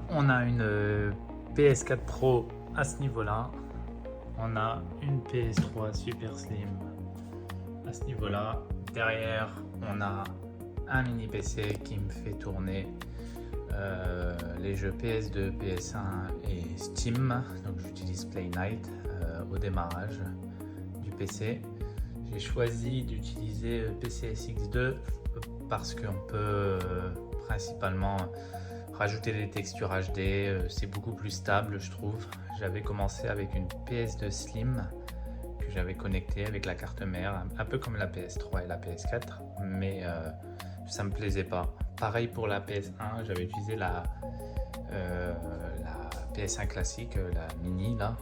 On a une PS4 Pro à ce niveau-là. On a une PS3 Super Slim à ce niveau-là. Derrière, on a un mini PC qui me fait tourner les jeux PS2, PS1 et Steam. Donc j'utilise Play Night au démarrage du PC. J'ai choisi d'utiliser PCSX2 parce qu'on peut principalement rajouter des textures HD, c'est beaucoup plus stable je trouve. J'avais commencé avec une PS2 Slim que j'avais connectée avec la carte mère, un peu comme la PS3 et la PS4, mais ça me plaisait pas. Pareil pour la PS1, j'avais utilisé la PS1 classique, la mini là.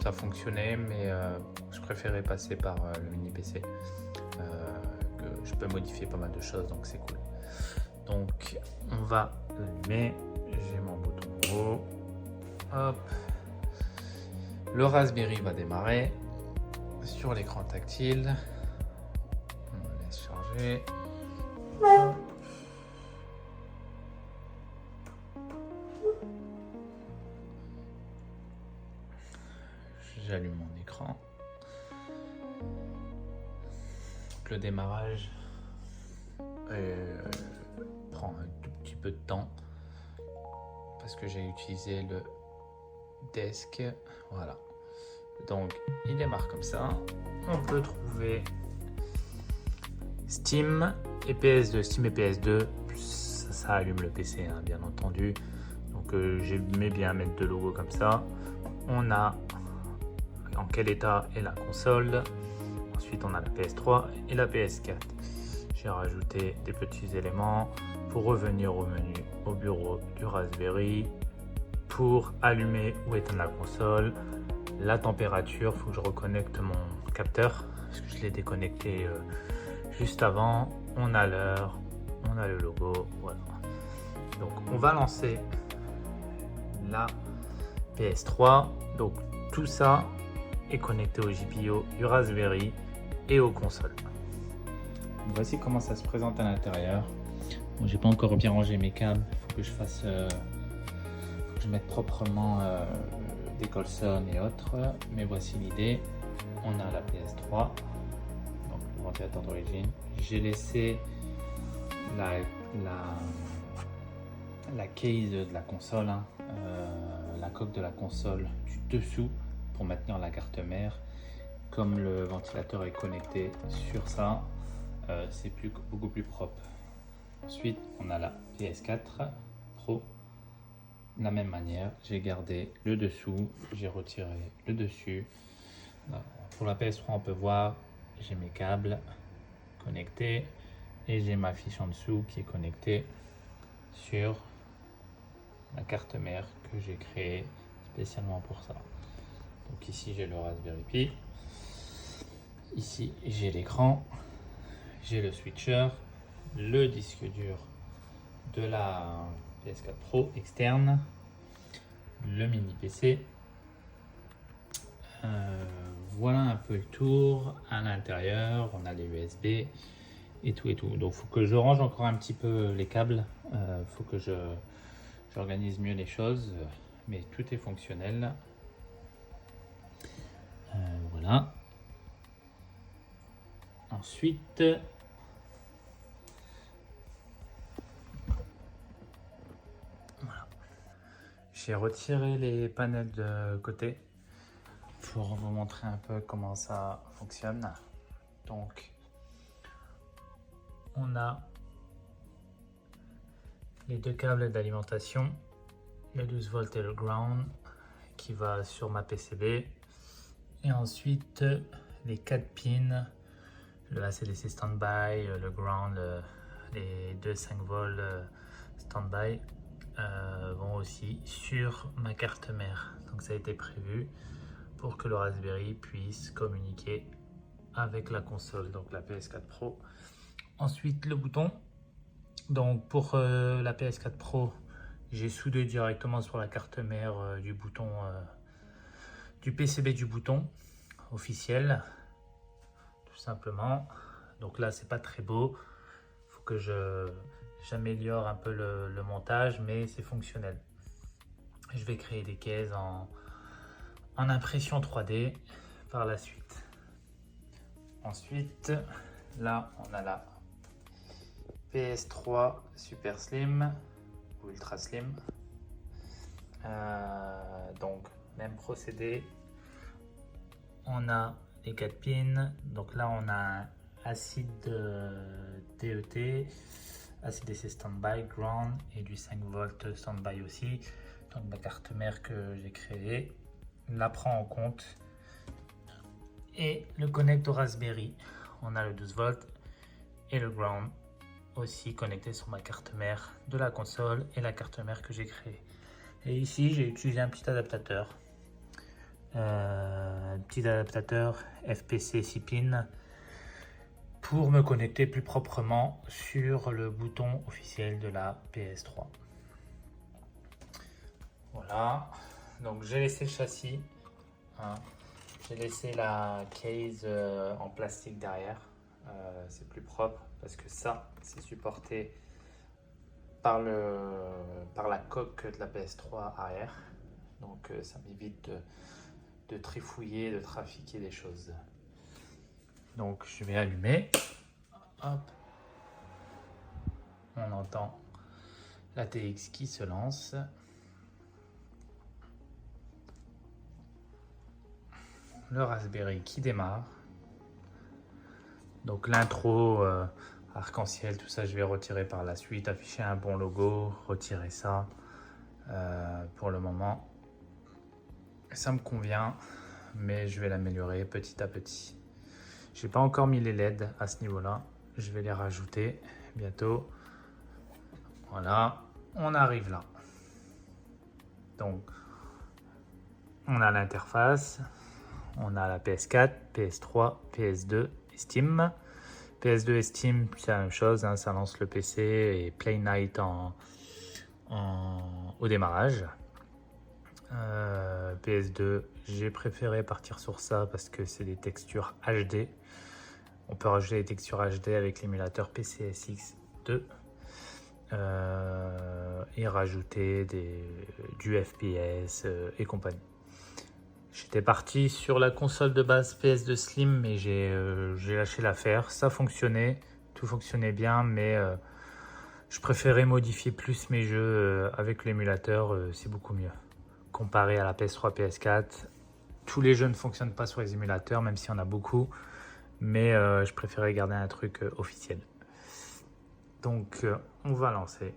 Ça fonctionnait, mais je préférais passer par le mini PC. Que je peux modifier pas mal de choses, donc c'est cool. Donc on va l'allumer. J'ai mon bouton haut. Hop. Le Raspberry va démarrer sur l'écran tactile. On laisse charger. Hop. J'allume mon écran. Le démarrage prend un tout petit peu de temps parce que j'ai utilisé le desk. Voilà. Donc il démarre comme ça. On peut trouver Steam et PS2. Steam et PS2, ça allume le PC, hein, bien entendu. Donc j'aimais bien mettre deux logos comme ça. On a en quel état est la console. Ensuite, on a la PS3 et la PS4. J'ai rajouté des petits éléments pour revenir au menu au bureau du Raspberry, pour allumer ou éteindre la console, la température. Il faut que je reconnecte mon capteur parce que je l'ai déconnecté juste avant. On a l'heure, on a le logo. Voilà. Donc, on va lancer la PS3. Donc, tout ça est connecté au GPIO du Raspberry et aux consoles. Voici comment ça se présente à l'intérieur. Bon, j'ai pas encore bien rangé mes câbles, il faut que je fasse, faut que je mette proprement des colsons et autres, mais voici l'idée. On a la PS3, donc le ventilateur d'origine. J'ai laissé la case de la console, hein, la coque de la console du dessous pour maintenir la carte mère. Comme le ventilateur est connecté sur ça, c'est beaucoup plus propre. Ensuite, on a la PS4 Pro. De la même manière, j'ai gardé le dessous, j'ai retiré le dessus. Pour la PS3, on peut voir, j'ai mes câbles connectés et j'ai ma fiche en dessous qui est connectée sur la carte mère que j'ai créée spécialement pour ça. Donc ici, j'ai le Raspberry Pi. Ici, j'ai l'écran, j'ai le switcher, le disque dur de la PS4 Pro externe, le mini PC. Voilà un peu le tour. À l'intérieur, on a les USB et tout et tout. Donc, il faut que je range encore un petit peu les câbles. Faut que j'organise mieux les choses, mais tout est fonctionnel. Voilà. Ensuite, voilà. J'ai retiré les panels de côté pour vous montrer un peu comment ça fonctionne. Donc, on a les deux câbles d'alimentation, le 12 volts et le ground qui va sur ma PCB. Et ensuite, les 4 pins. Le ACDC standby, le ground, les deux 5 volts standby vont aussi sur ma carte mère. Donc ça a été prévu pour que le Raspberry puisse communiquer avec la console, donc la PS4 Pro. Ensuite, le bouton. Donc pour la PS4 Pro, j'ai soudé directement sur la carte mère du bouton, du PCB du bouton officiel. Simplement. Donc là, c'est pas très beau. Il faut que j'améliore un peu le montage, mais c'est fonctionnel. Je vais créer des cases en impression 3D par la suite. Ensuite, là, on a la PS3 Super Slim ou Ultra Slim. Donc, même procédé. On a les 4 pins. Donc là, on a un acide DET, acide DC Standby, ground et du 5 volts Standby aussi. Donc ma carte mère que j'ai créée la prend en compte. Et le connect au Raspberry. On a le 12 volts et le ground aussi connecté sur ma carte mère de la console et la carte mère que j'ai créée. Et ici, j'ai utilisé un petit adaptateur. FPC 6 pins pour me connecter plus proprement sur le bouton officiel de la PS3. Voilà, donc j'ai laissé le châssis, hein. J'ai laissé la case en plastique derrière, c'est plus propre parce que ça c'est supporté par la coque de la PS3 arrière, donc ça m'évite de trifouiller, de trafiquer des choses. Donc je vais allumer, hop, on entend la TX qui se lance. Le Raspberry qui démarre. Donc l'intro arc-en-ciel, tout ça je vais retirer par la suite, afficher un bon logo, retirer ça. Pour le moment ça me convient, mais je vais l'améliorer petit à petit. J'ai pas encore mis les LED à ce niveau là, je vais les rajouter bientôt. Voilà, on arrive là. Donc on a l'interface. On a la PS4, PS3, PS2 et Steam. PS2 et Steam, c'est la même chose, hein, ça lance le PC et Play Night au démarrage. PS2, j'ai préféré partir sur ça parce que c'est des textures HD. On peut rajouter des textures HD avec l'émulateur PCSX2 et rajouter du FPS et compagnie. J'étais parti sur la console de base PS2 Slim, mais j'ai lâché l'affaire. Ça fonctionnait, tout fonctionnait bien, mais je préférais modifier plus mes jeux avec l'émulateur, c'est beaucoup mieux. Comparé à la PS3, PS4, tous les jeux ne fonctionnent pas sur les émulateurs, même s'il y en a beaucoup, mais je préférais garder un truc officiel. Donc on va lancer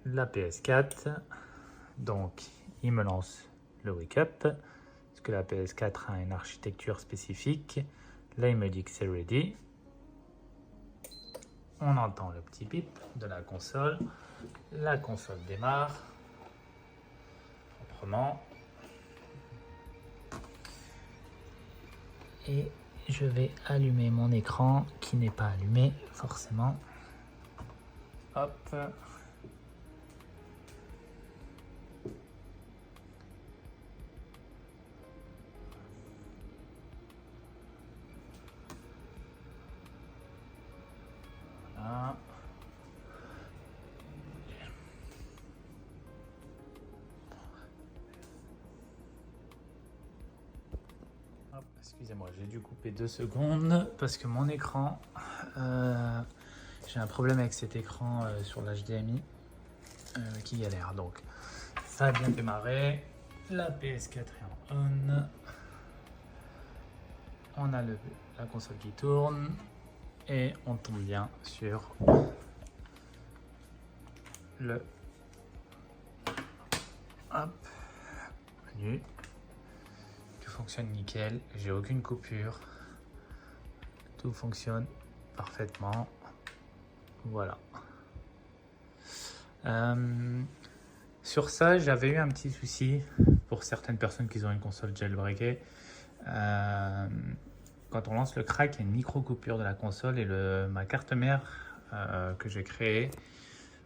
la PS4. Donc il me lance le Wake Up. Parce que la PS4 a une architecture spécifique. Là, il me dit que c'est ready. On entend le petit bip de la console. La console démarre proprement. Et je vais allumer mon écran qui n'est pas allumé forcément. Hop. Excusez-moi, j'ai dû couper 2 secondes parce que mon écran, j'ai un problème avec cet écran sur l'HDMI qui galère. Donc ça a bien démarré, la PS4 est en on, on a la console qui tourne et on tombe bien sur le menu. Tout fonctionne nickel, j'ai aucune coupure, tout fonctionne parfaitement. Voilà. Sur ça, j'avais eu un petit souci pour certaines personnes qui ont une console jailbreakée. Quand on lance le crack, il y a une micro coupure de la console et ma carte mère que j'ai créée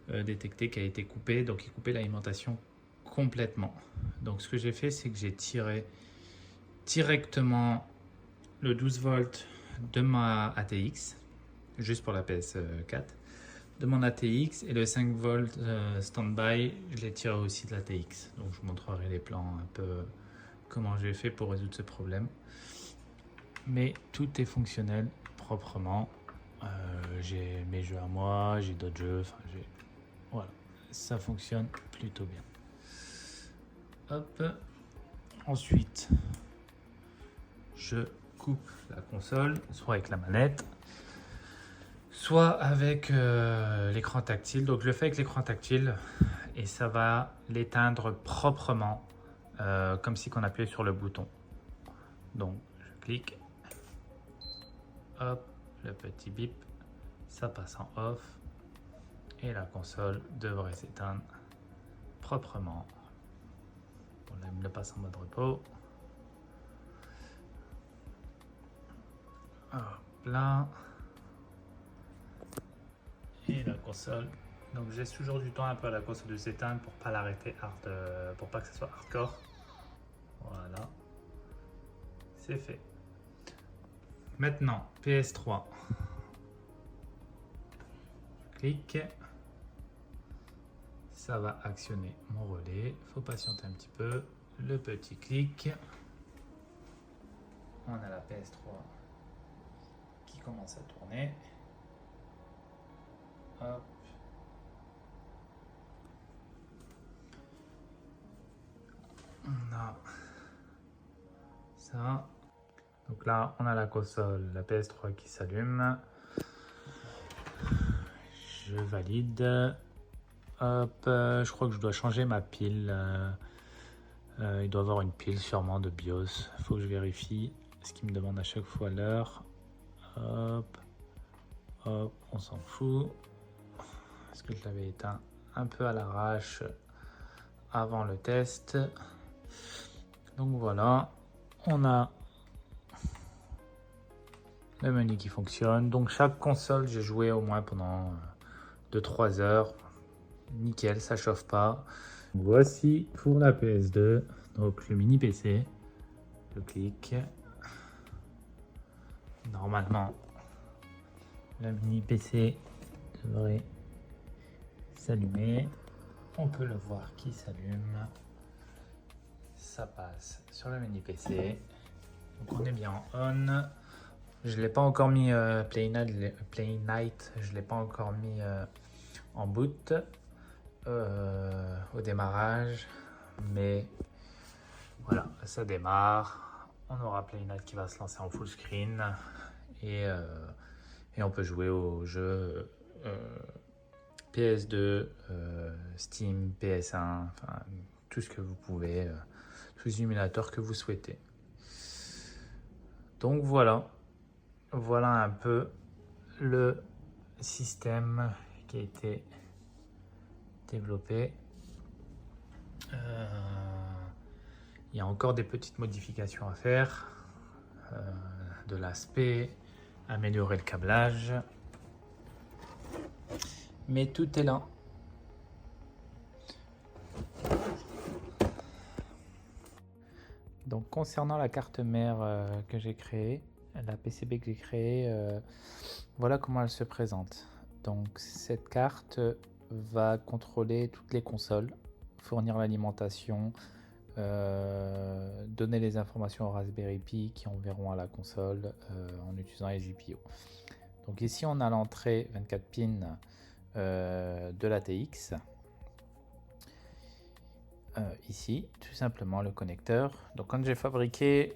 détecté qu'elle a été coupée, donc il coupait l'alimentation complètement. Donc ce que j'ai fait, c'est que j'ai tiré directement le 12 volts de ma ATX juste pour la PS4 de mon ATX et le 5 volts standby, je l'ai tiré aussi de l'ATX. Donc je vous montrerai les plans un peu comment j'ai fait pour résoudre ce problème. Mais tout est fonctionnel proprement. J'ai mes jeux à moi, j'ai d'autres jeux, enfin voilà, ça fonctionne plutôt bien. Hop. Ensuite, je coupe la console, soit avec la manette, soit avec l'écran tactile. Donc je le fais avec l'écran tactile et ça va l'éteindre proprement, comme si on appuyait sur le bouton. Donc je clique, hop, le petit bip, ça passe en off et la console devrait s'éteindre proprement. Bon, là, il me le passe en mode repos. Hop là. Et la console. Donc je laisse toujours du temps un peu à la console de s'éteindre pour pas l'arrêter pour pas que ce soit hardcore. Voilà. C'est fait. Maintenant, PS3. Je clique. Ça va actionner mon relais. Faut patienter un petit peu. Le petit clic. On a la PS3 qui commence à tourner. Hop. On a ça. Donc là, on a la console, la PS3 qui s'allume. Je valide. Hop, je crois que je dois changer ma pile. Il doit y avoir une pile sûrement de BIOS. Il faut que je vérifie ce qu'il me demande à chaque fois l'heure. Hop, hop, on s'en fout. Parce que je l'avais éteint un peu à l'arrache avant le test. Donc voilà, on a le menu qui fonctionne. Donc chaque console, j'ai joué au moins pendant 2-3 heures. Nickel, ça chauffe pas. Voici pour la PS2, donc le mini PC. Je clique. Normalement, le mini PC devrait s'allumer. On peut le voir qui s'allume. Ça passe sur le mini PC. Donc on est bien en on. Je ne l'ai pas encore mis Play Night, je ne l'ai pas encore mis en boot au démarrage. Mais voilà, ça démarre. On aura Play Night qui va se lancer en full screen. Et on peut jouer aux jeux PS2, Steam, PS1, enfin tout ce que vous pouvez, tous les émulateurs que vous souhaitez. Donc voilà un peu le système qui a été développé. Il y a encore des petites modifications à faire, de l'aspect, améliorer le câblage. Mais tout est là. Donc concernant la carte mère que j'ai créée, la PCB que j'ai créée, voilà comment elle se présente. Donc cette carte va contrôler toutes les consoles, fournir l'alimentation, donner les informations au Raspberry Pi qui enverront à la console en utilisant les GPIO. Donc ici on a l'entrée 24 pins de l'ATX. Ici, tout simplement le connecteur. Donc quand j'ai fabriqué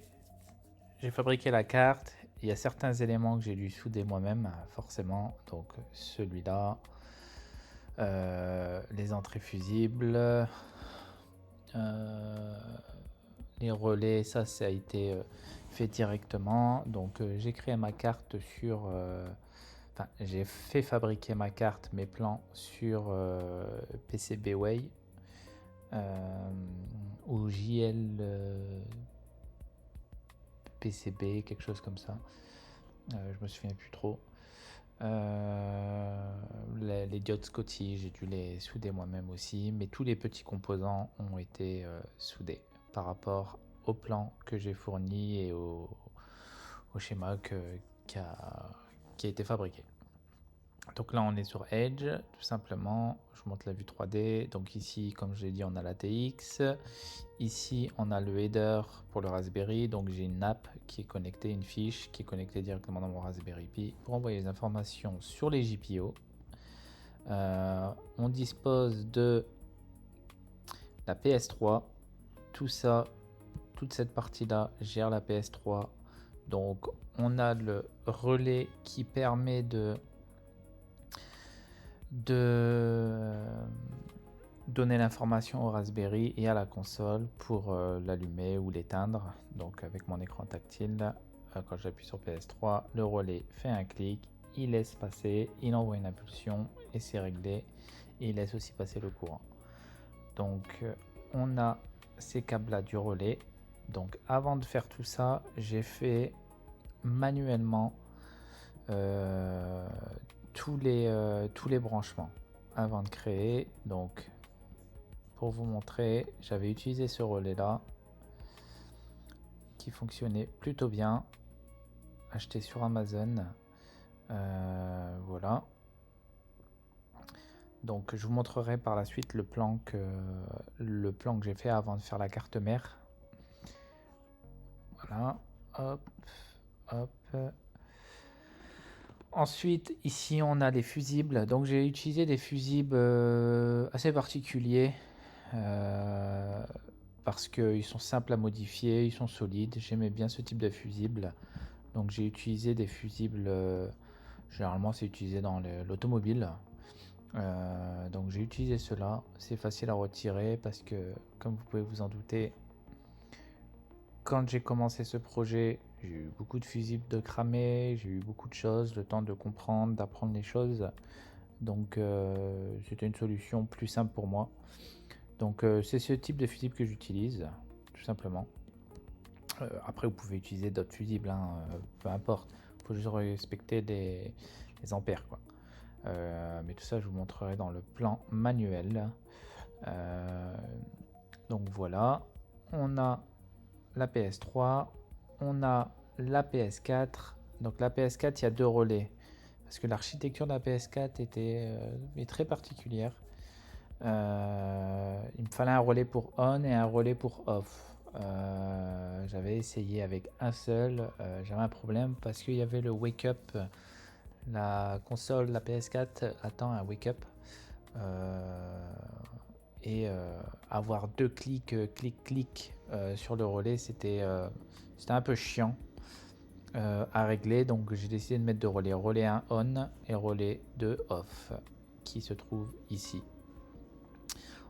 la carte, il y a certains éléments que j'ai dû souder moi-même, forcément. Donc celui-là, les entrées fusibles, les relais, ça a été fait directement. Donc j'ai créé ma carte sur... Enfin, j'ai fait fabriquer ma carte, mes plans sur PCBWay. Ou JL PCB, quelque chose comme ça. Je me souviens plus trop. Les diodes Scotty, j'ai dû les souder moi-même aussi, mais tous les petits composants ont été soudés par rapport au plan que j'ai fourni et au schéma qui a été fabriqué. Donc là, on est sur Edge, tout simplement. Je monte la vue 3D. Donc ici, comme je l'ai dit, on a la TX. Ici, on a le header pour le Raspberry. Donc j'ai une app qui est connectée, une fiche qui est connectée directement dans mon Raspberry Pi pour envoyer les informations sur les JPO. On dispose de la PS3. Tout ça, toute cette partie-là gère la PS3. Donc on a le relais qui permet de donner l'information au Raspberry et à la console pour l'allumer ou l'éteindre. Donc avec mon écran tactile, quand j'appuie sur PS3, le relais fait un clic, il laisse passer, il envoie une impulsion et c'est réglé. Et il laisse aussi passer le courant. Donc on a ces câbles là du relais. Donc avant de faire tout ça, j'ai fait manuellement tous les branchements avant de créer. Donc pour vous montrer, j'avais utilisé ce relais là qui fonctionnait plutôt bien, acheté sur Amazon. Voilà, donc je vous montrerai par la suite le plan que j'ai fait avant de faire la carte mère. Voilà, hop hop. Ensuite, ici on a les fusibles. Donc j'ai utilisé des fusibles assez particuliers parce qu'ils sont simples à modifier, ils sont solides. J'aimais bien ce type de fusible. Donc j'ai utilisé des fusibles, généralement c'est utilisé dans l'automobile. Donc j'ai utilisé cela. C'est facile à retirer parce que, comme vous pouvez vous en douter, quand j'ai commencé ce projet, j'ai eu beaucoup de fusibles de cramer, j'ai eu beaucoup de choses, le temps de comprendre, d'apprendre les choses. Donc c'était une solution plus simple pour moi. Donc c'est ce type de fusible que j'utilise, tout simplement. Après vous pouvez utiliser d'autres fusibles, hein, peu importe. Il faut juste respecter les ampères, quoi. Mais tout ça je vous montrerai dans le plan manuel. Donc voilà, on a la PS3, on a la PS4. Donc la PS4, il y a deux relais parce que l'architecture de la PS4 est très particulière. Il me fallait un relais pour on et un relais pour off. J'avais essayé avec un seul, j'avais un problème parce qu'il y avait le wake up. La console, la PS4 attend un wake up. Avoir deux clics, clic sur le relais, c'était un peu chiant à régler. Donc j'ai décidé de mettre deux relais, relais 1 on et relais 2 off, qui se trouve ici.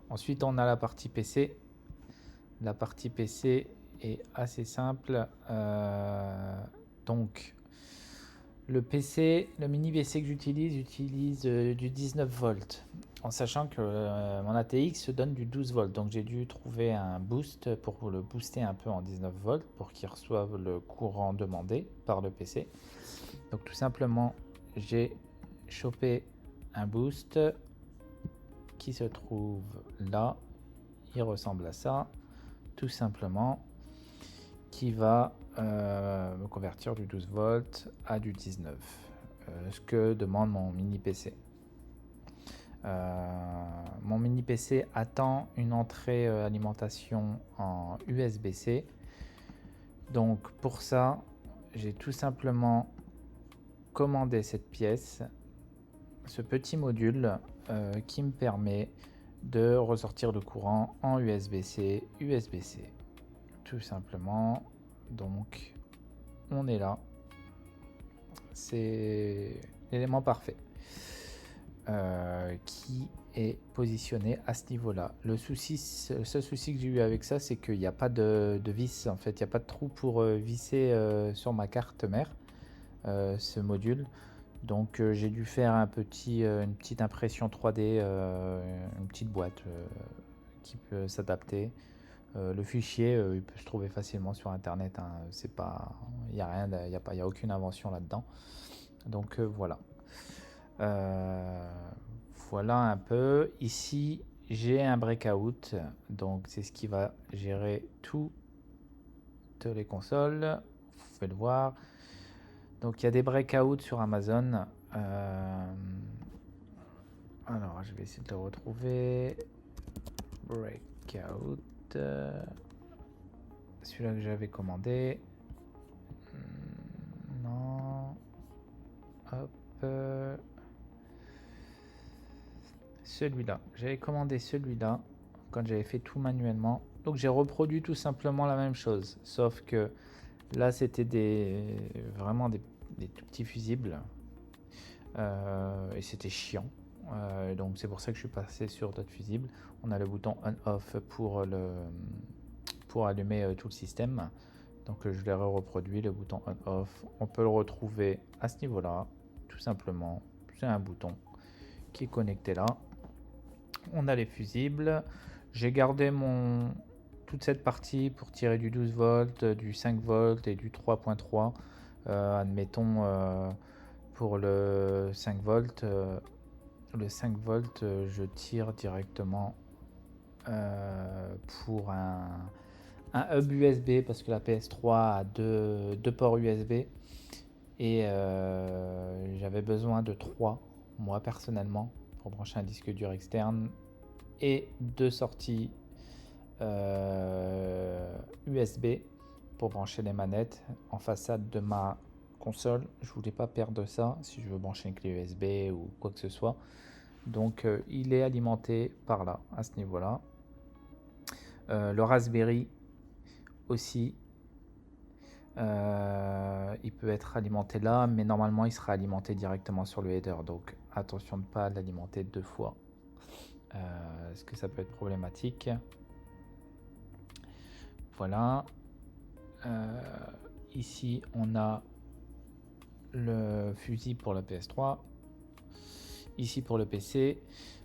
Ensuite on a la partie PC. La partie PC est assez simple. Donc le PC, le mini PC que j'utilise du 19 volts, en sachant que mon ATX donne du 12 volts. Donc j'ai dû trouver un boost pour le booster un peu en 19 volts pour qu'il reçoive le courant demandé par le PC. Donc tout simplement, j'ai chopé un boost qui se trouve là. Il ressemble à ça, tout simplement, qui va me convertir du 12 volts à du 19, ce que demande mon mini PC. Mon mini PC attend une entrée alimentation en USB-C. Donc pour ça, j'ai tout simplement commandé cette pièce, ce petit module qui me permet de ressortir le courant en USB-C, USB-C. Tout simplement. Donc on est là, c'est l'élément parfait qui est positionné à ce niveau là. Le seul souci que j'ai eu avec ça, c'est qu'il n'y a pas de vis, en fait il n'y a pas de trou pour visser sur ma carte mère ce module. Donc j'ai dû faire une petite impression 3D, une petite boîte qui peut s'adapter. Le fichier, il peut se trouver facilement sur internet, hein. C'est pas, il y a rien, il y a aucune invention là-dedans. Donc voilà. Voilà un peu. Ici, j'ai un breakout, donc c'est ce qui va gérer toutes les consoles. Vous pouvez le voir. Donc il y a des breakouts sur Amazon. Alors, je vais essayer de le retrouver. Breakout. Celui-là que j'avais commandé. Non. Hop. Celui-là. J'avais commandé celui-là quand j'avais fait tout manuellement. Donc j'ai reproduit tout simplement la même chose. Sauf que là, c'était vraiment des tout petits fusibles. Et c'était chiant. Donc c'est pour ça que je suis passé sur d'autres fusibles. On a le bouton on-off pour allumer tout le système. Donc je l'ai reproduit, le bouton on-off. On peut le retrouver à ce niveau-là, tout simplement. C'est un bouton qui est connecté là. On a les fusibles. J'ai gardé toute cette partie pour tirer du 12 volts, du 5 volts et du 3.3. Admettons pour le 5 volts. Le 5 volts, je tire directement pour un hub USB parce que la PS3 a deux ports USB et j'avais besoin de 3, moi personnellement, pour brancher un disque dur externe et 2 sorties USB pour brancher les manettes en façade de ma console. Je voulais pas perdre ça si je veux brancher une clé USB ou quoi que ce soit. Donc il est alimenté par là, à ce niveau-là. Le Raspberry aussi, il peut être alimenté là, mais normalement il sera alimenté directement sur le header. Donc attention de ne pas l'alimenter 2 fois, parce que ça peut être problématique. Voilà. Ici on a le fusible pour la PS3. Ici pour le PC.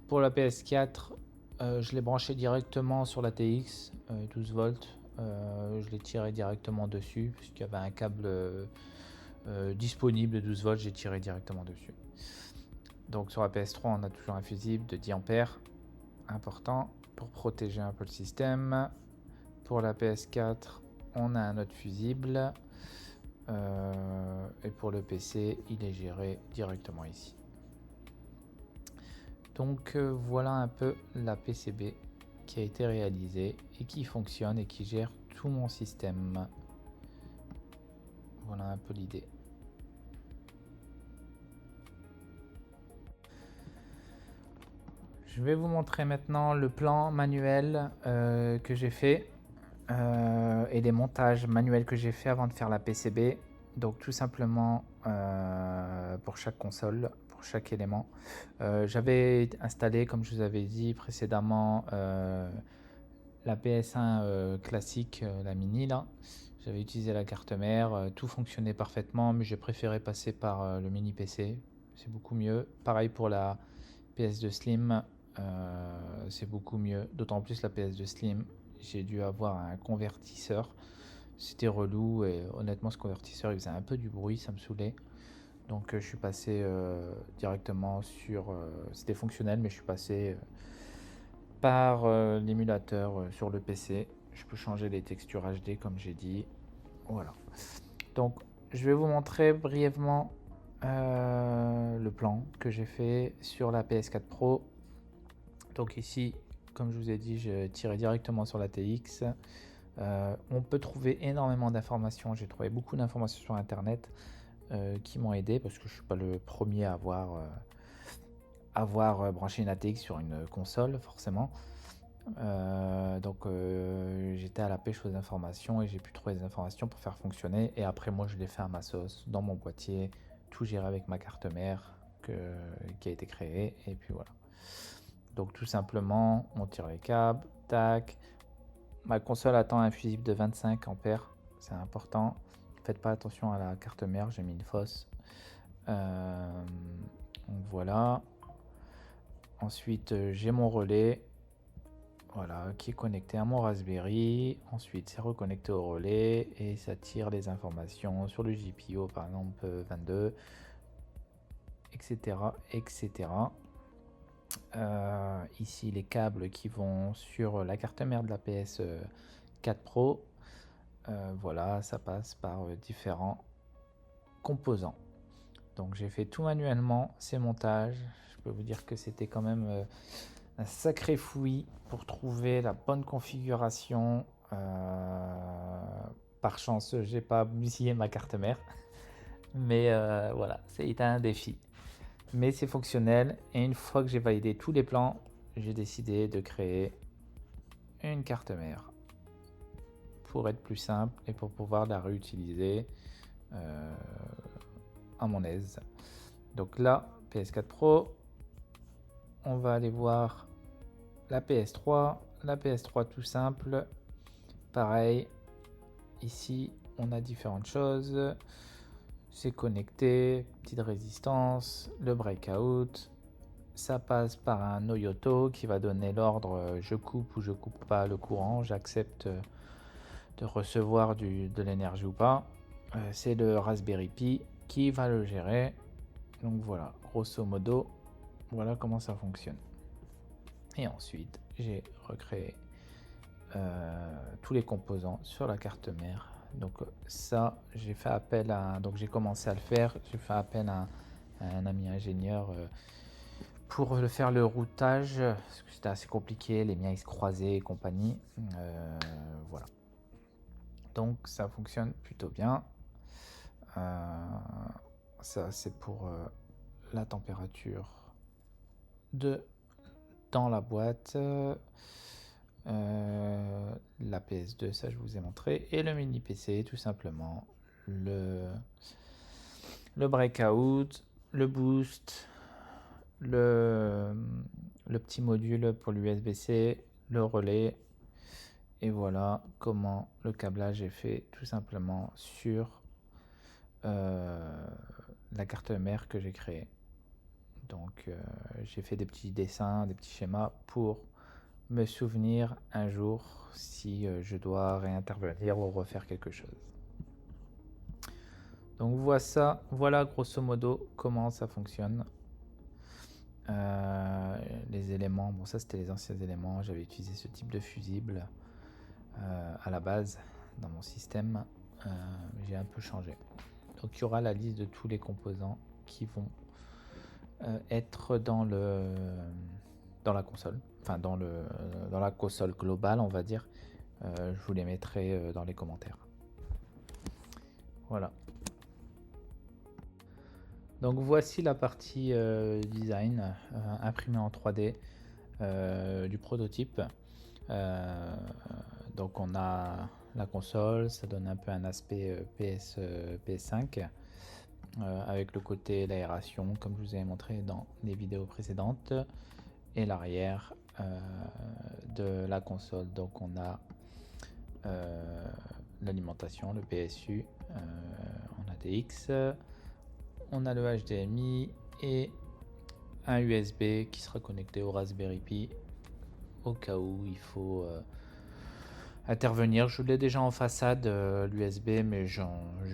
Pour la PS4, je l'ai branché directement sur la TX, 12 volts. Je l'ai tiré directement dessus, puisqu'il y avait un câble disponible de 12 volts, j'ai tiré directement dessus. Donc sur la PS3, on a toujours un fusible de 10 ampères, important pour protéger un peu le système. Pour la PS4, on a un autre fusible. Et pour le PC, il est géré directement ici. Donc voilà un peu la PCB qui a été réalisée et qui fonctionne et qui gère tout mon système. Voilà un peu l'idée. Je vais vous montrer maintenant le plan manuel que j'ai fait et les montages manuels que j'ai fait avant de faire la PCB. Donc tout simplement pour chaque console, pour chaque élément. J'avais installé, comme je vous avais dit précédemment, la PS1 classique, la mini là. J'avais utilisé la carte mère, tout fonctionnait parfaitement, mais j'ai préféré passer par le mini PC. C'est beaucoup mieux. Pareil pour la PS2 Slim, c'est beaucoup mieux. D'autant plus la PS2 Slim, j'ai dû avoir un convertisseur. C'était relou et honnêtement ce convertisseur il faisait un peu du bruit, ça me saoulait. Donc je suis passé directement sur... c'était fonctionnel mais je suis passé par l'émulateur sur le PC. Je peux changer les textures HD comme j'ai dit. Voilà. Donc je vais vous montrer brièvement le plan que j'ai fait sur la PS4 Pro. Donc ici, comme je vous ai dit, j'ai tiré directement sur la TX. On peut trouver énormément d'informations. J'ai trouvé beaucoup d'informations sur internet qui m'ont aidé parce que je ne suis pas le premier à avoir branché une ATX sur une console forcément. Donc j'étais à la pêche aux informations et j'ai pu trouver des informations pour faire fonctionner. Et après moi je l'ai fait à ma sauce dans mon boîtier, tout géré avec ma carte mère qui a été créée. Et puis voilà. Donc tout simplement on tire les câbles, tac. Ma console attend un fusible de 25 ampères, c'est important. Faites pas attention à la carte mère, j'ai mis une fausse. Voilà. Ensuite, j'ai mon relais, voilà, qui est connecté à mon Raspberry. Ensuite, c'est reconnecté au relais et ça tire les informations sur le GPIO, par exemple 22, etc., etc. Ici les câbles qui vont sur la carte mère de la PS4 Pro. Voilà, ça passe par différents composants. Donc j'ai fait tout manuellement ces montages. Je peux vous dire que c'était quand même un sacré fouillis pour trouver la bonne configuration. Par chance, j'ai pas bousillé ma carte mère. Mais voilà, c'était un défi. Mais c'est fonctionnel. Et une fois que j'ai validé tous les plans, j'ai décidé de créer une carte mère pour être plus simple et pour pouvoir la réutiliser à mon aise. Donc là, PS4 Pro, on va aller voir la PS3. La PS3 tout simple, pareil. Ici, on a différentes choses. C'est connecté, petite résistance, le breakout. Ça passe par un Oyoto qui va donner l'ordre je coupe ou je coupe pas le courant, j'accepte de recevoir de l'énergie ou pas. C'est le Raspberry Pi qui va le gérer. Donc voilà, grosso modo, voilà comment ça fonctionne. Et ensuite, j'ai recréé tous les composants sur la carte mère. Donc ça, j'ai fait appel à... Donc j'ai commencé à le faire, j'ai fait appel à un ami ingénieur pour faire le routage, parce que c'était assez compliqué, les miens ils se croisaient et compagnie. Voilà. Donc ça fonctionne plutôt bien. Ça c'est pour la température dans la boîte. La PS2, ça je vous ai montré, et le mini PC tout simplement, le breakout, le boost, le petit module pour l'USB-C, le relais, et voilà comment le câblage est fait tout simplement sur la carte mère que j'ai créée. Donc j'ai fait des petits dessins, des petits schémas pour me souvenir un jour si je dois réintervenir ou refaire quelque chose. Donc voilà grosso modo comment ça fonctionne. Les éléments, bon ça c'était les anciens éléments, j'avais utilisé ce type de fusible à la base dans mon système. J'ai un peu changé. Donc il y aura la liste de tous les composants qui vont être dans la console, enfin dans la console globale on va dire. Je vous les mettrai dans les commentaires. Voilà. Donc voici la partie design imprimée en 3D du prototype. Donc on a la console, ça donne un peu un aspect PS5 avec le côté l'aération comme je vous avais montré dans les vidéos précédentes, et l'arrière de la console. Donc on a l'alimentation, le PSU, on a DX, on a le HDMI et un USB qui sera connecté au Raspberry Pi au cas où il faut intervenir. Je l'ai déjà en façade l'USB, mais j'ai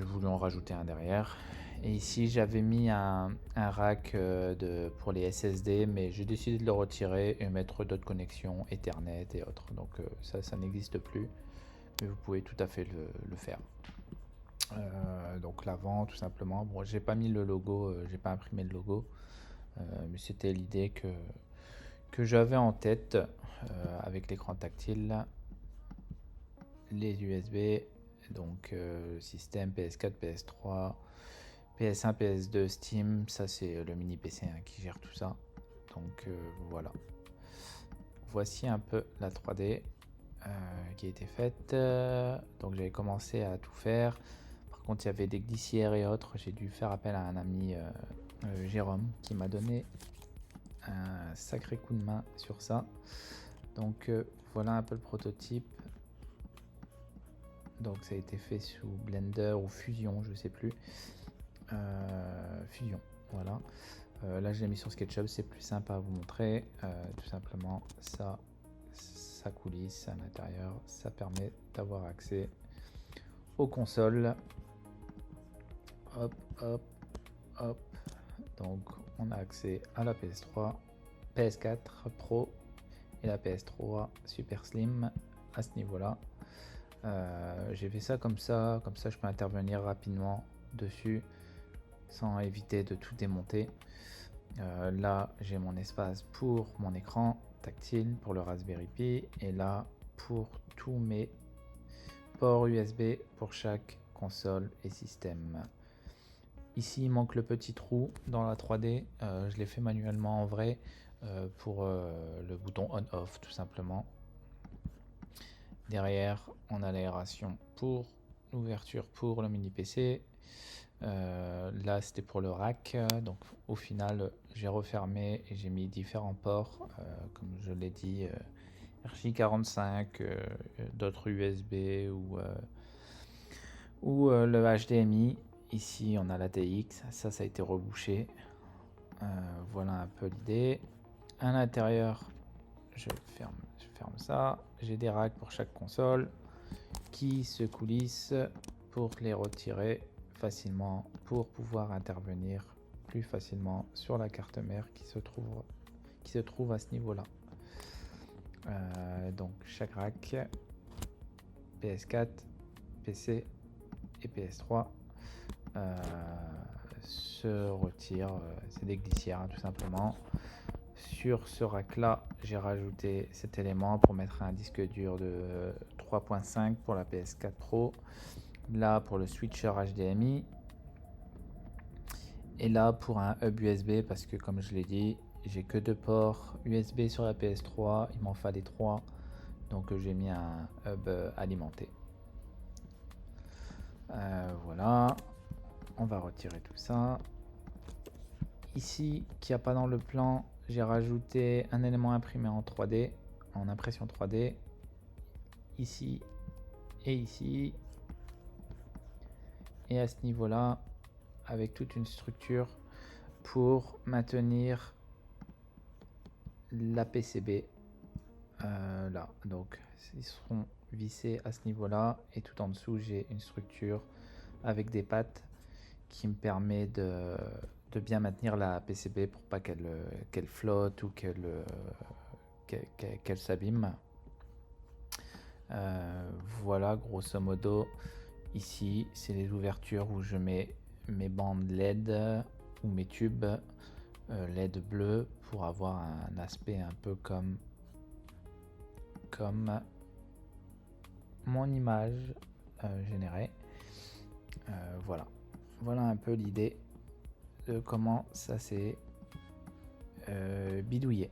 voulu en rajouter un derrière. Et ici j'avais mis un rack pour les SSD, mais j'ai décidé de le retirer et mettre d'autres connexions Ethernet et autres. Donc ça n'existe plus, mais vous pouvez tout à fait le faire. Donc l'avant tout simplement. Bon, j'ai pas mis le logo, j'ai pas imprimé le logo, mais c'était l'idée que j'avais en tête avec l'écran tactile, les USB, donc système PS4, PS3, PS1, PS2, Steam, ça c'est le mini PC qui gère tout ça. Donc voilà. Voici un peu la 3D qui a été faite. Donc j'avais commencé à tout faire. Par contre, il y avait des glissières et autres. J'ai dû faire appel à un ami, Jérôme, qui m'a donné un sacré coup de main sur ça. Donc voilà un peu le prototype. Donc ça a été fait sous Blender ou Fusion, je sais plus. Fusion, voilà. Là je l'ai mis sur SketchUp, c'est plus simple à vous montrer. Tout simplement ça coulisse à l'intérieur, ça permet d'avoir accès aux consoles. Hop hop hop. Donc on a accès à la PS3, PS4 Pro et la PS3 Super Slim à ce niveau là. J'ai fait ça comme ça je peux intervenir rapidement dessus sans éviter de tout démonter. Là, j'ai mon espace pour mon écran tactile pour le Raspberry Pi, et là pour tous mes ports USB pour chaque console et système. Ici, il manque le petit trou dans la 3D. Je l'ai fait manuellement en vrai pour le bouton on-off tout simplement. Derrière, on a l'aération pour l'ouverture pour le mini PC. Là, c'était pour le rack. Donc, au final, j'ai refermé et j'ai mis différents ports, comme je l'ai dit, RJ45, d'autres USB ou le HDMI. Ici, on a la TX. Ça a été rebouché. Voilà un peu l'idée. À l'intérieur, je ferme ça. J'ai des racks pour chaque console qui se coulissent pour les retirer facilement, pour pouvoir intervenir plus facilement sur la carte mère qui se trouve à ce niveau là. Donc chaque rack PS4, PC et PS3 se retire, c'est des glissières tout simplement. Sur ce rack là, j'ai rajouté cet élément pour mettre un disque dur de 3.5 pour la PS4 Pro, là pour le switcher HDMI, et là pour un hub USB, parce que comme je l'ai dit, j'ai que 2 ports USB sur la PS3, il m'en fallait 3, donc j'ai mis un hub alimenté. Voilà, on va retirer tout ça. Ici, qu'il n'y a pas dans le plan, j'ai rajouté un élément imprimé en 3D, en impression 3D, ici et ici, et à ce niveau là, avec toute une structure pour maintenir la PCB là. Donc ils seront vissés à ce niveau là, et tout en dessous j'ai une structure avec des pattes qui me permet de bien maintenir la PCB pour pas qu'elle flotte ou qu'elle s'abîme. Voilà grosso modo. Ici c'est les ouvertures où je mets mes bandes LED ou mes tubes LED bleu pour avoir un aspect un peu comme mon image générée. Voilà un peu l'idée de comment ça s'est bidouillé.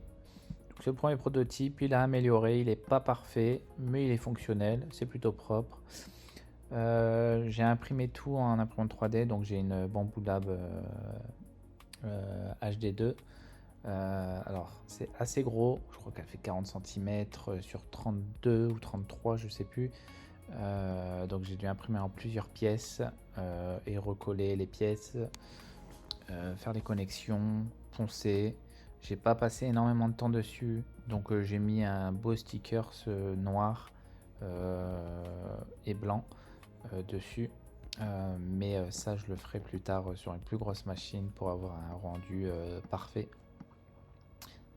Donc, ce premier prototype, il a amélioré, il n'est pas parfait, mais il est fonctionnel, c'est plutôt propre. J'ai imprimé tout en imprimante 3D, donc j'ai une Bamboo Lab HD2. Alors c'est assez gros, je crois qu'elle fait 40 cm sur 32 ou 33, je sais plus. Donc j'ai dû imprimer en plusieurs pièces et recoller les pièces, faire les connexions, poncer. J'ai pas passé énormément de temps dessus, donc j'ai mis un beau sticker noir et blanc dessus. Mais ça je le ferai plus tard sur une plus grosse machine pour avoir un rendu parfait.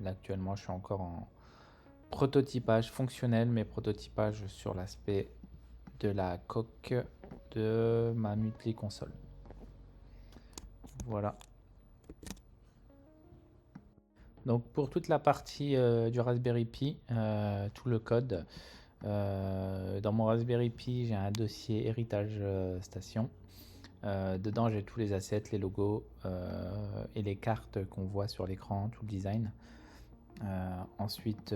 Là actuellement je suis encore en prototypage fonctionnel, mais prototypage sur l'aspect de la coque de ma multi console. Voilà. Donc pour toute la partie du Raspberry Pi, tout le code, dans mon Raspberry Pi j'ai un dossier héritage station. Dedans j'ai tous les assets, les logos et les cartes qu'on voit sur l'écran, tout le design. Ensuite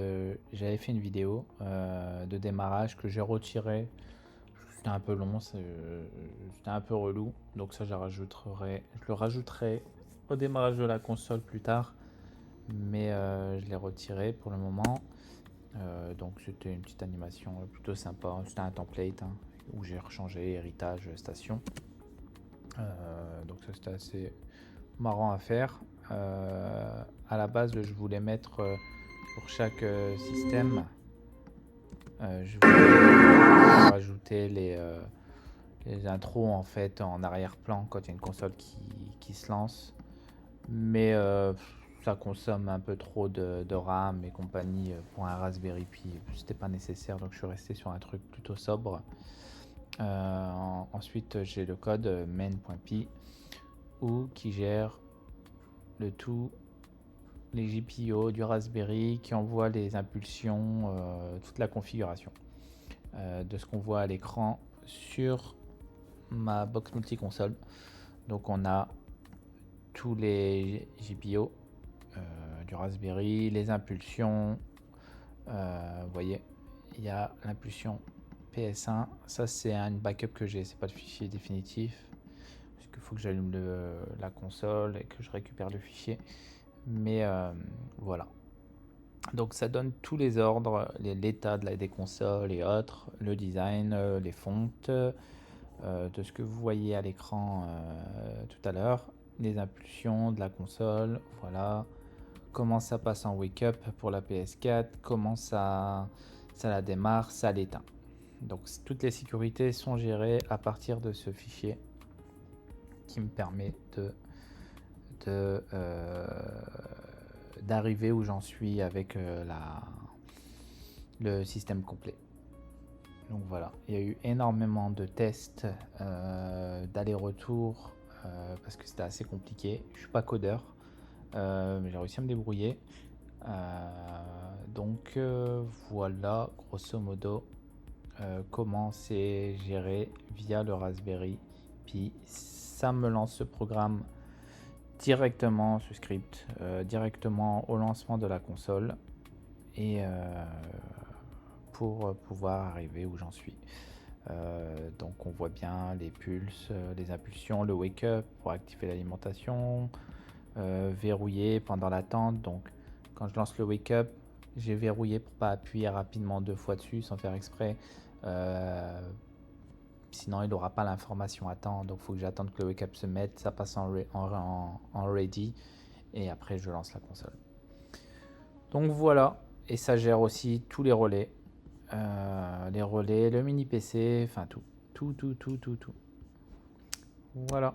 j'avais fait une vidéo de démarrage que j'ai retiré. C'était un peu long, c'était un peu relou, donc ça je le rajouterai au démarrage de la console plus tard, mais je l'ai retiré pour le moment. Donc c'était une petite animation plutôt sympa, c'était un template où j'ai rechangé héritage station. Donc ça c'était assez marrant à faire. À la base je voulais mettre pour chaque système, je voulais rajouter les intros en fait en arrière-plan quand il y a une console qui se lance, mais ça consomme un peu trop de RAM et compagnie pour un Raspberry Pi, c'était pas nécessaire, donc je suis resté sur un truc plutôt sobre. Ensuite j'ai le code main.py ou qui gère le tout, les GPIO du Raspberry, qui envoie les impulsions, toute la configuration de ce qu'on voit à l'écran sur ma box multi-console. Donc on a tous les GPIO du Raspberry, les impulsions, vous voyez, il y a l'impulsion PS1, ça c'est une backup que j'ai, c'est pas le fichier définitif, parce qu'il faut que j'allume la console et que je récupère le fichier, mais voilà. Donc ça donne tous les ordres, l'état des consoles et autres, le design, les fontes, de ce que vous voyez à l'écran tout à l'heure, les impulsions de la console, voilà, comment ça passe en wake-up pour la PS4, comment ça la démarre, ça l'éteint. Donc toutes les sécurités sont gérées à partir de ce fichier qui me permet d'arriver où j'en suis avec le système complet. Donc voilà, il y a eu énormément de tests d'aller-retour parce que c'était assez compliqué. Je suis pas codeur, mais j'ai réussi à me débrouiller. Donc voilà, grosso modo, comment c'est géré via le Raspberry Pi. Ça me lance ce programme directement, ce script, directement au lancement de la console et pour pouvoir arriver où j'en suis. Donc on voit bien les pulses, les impulsions, le wake-up pour activer l'alimentation, verrouillé pendant l'attente. Donc quand je lance le wake-up, j'ai verrouillé pour pas appuyer rapidement 2 fois dessus sans faire exprès. Sinon il n'aura pas l'information à temps, donc il faut que j'attende que le wake-up se mette, ça passe en ready et après je lance la console. Donc voilà, et ça gère aussi tous les relais, le mini PC, enfin tout. Voilà.